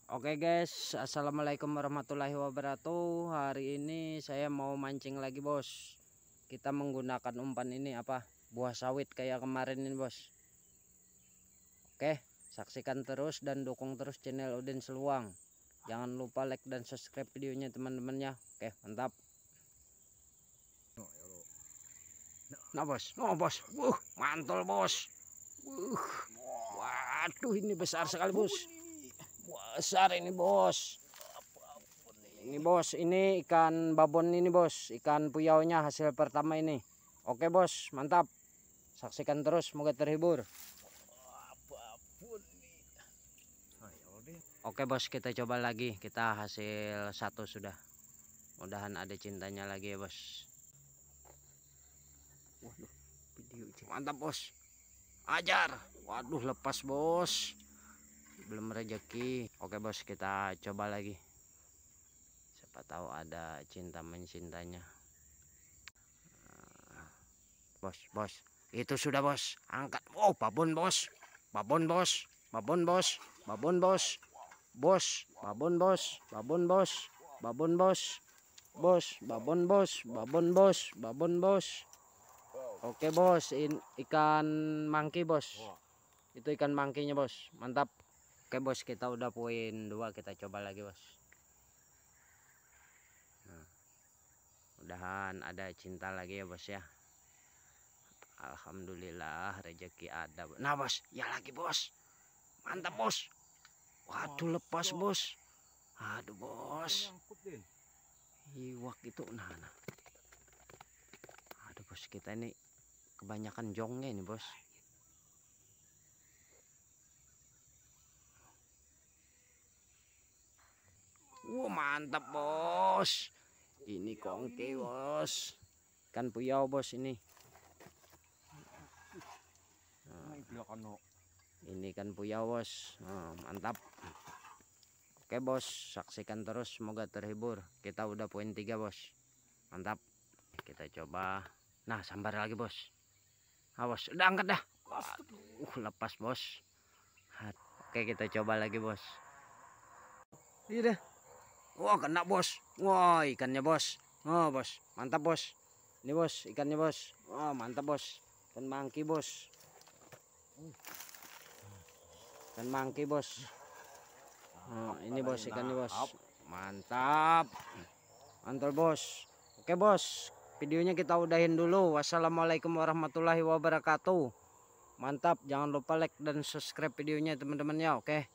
Oke guys, assalamualaikum warahmatullahi wabarakatuh. Hari ini saya mau mancing lagi bos. Kita menggunakan umpan ini buah sawit kayak kemarin ini bos. Oke, saksikan terus dan dukung terus channel Udin Seluang. Jangan lupa like dan subscribe videonya teman-temannya. Oke, mantap. Nah bos, mantul bos. Waduh, ini besar sekali bos. Besar ini bos. Ini bos, ini ikan babon ini bos, ikan puyaunya hasil pertama ini. Oke bos, mantap. Saksikan terus, semoga terhibur. Oke bos, kita coba lagi. Kita hasil satu sudah. Mudahan ada cintanya lagi ya bos. Waduh, video mantap bos. Ajar. Waduh, lepas bos. Belum rezeki. Oke bos, kita coba lagi. Siapa tahu ada cinta mencintanya. Bos, itu sudah bos. Angkat. Oh, babon bos. Babon bos. Babon bos. Babon bos. Bos, babon bos. Babon bos. Babon bos. Bos, babon bos. Babon bos. Babon bos. Oke bos, ikan mangki bos. Itu ikan mangkinya bos. Mantap. Oke bos, kita udah poin 2, kita coba lagi bos. Nah, mudahan ada cinta lagi ya bos ya. Alhamdulillah rezeki ada. Nah bos, ya lagi bos. Mantap bos. Waduh, lepas bos. Aduh bos. Iwak itu nah. Aduh bos, kita ini kebanyakan jongnya ini bos. Mantap bos. Ini kongke bos. Ikan puyau bos ini. Nah, ini ikan puyau bos. Nah, mantap. Oke bos, saksikan terus, semoga terhibur. Kita udah poin 3 bos. Mantap. Kita coba. Nah, sambar lagi bos. Bos, udah angkat dah. Lepas bos. Oke, kita coba lagi bos. Iya dah. Wah, kena bos. Wah, ikannya bos. Oh bos, mantap bos. Ini bos, ikannya bos. Wah, mantap bos. Ikan mangki bos. Ikan mangki bos. Nah, ini bos ikannya bos. Mantap. Mantul bos. Oke bos, videonya kita udahin dulu. Wassalamualaikum warahmatullahi wabarakatuh. Mantap, jangan lupa like dan subscribe videonya teman-temannya. Oke.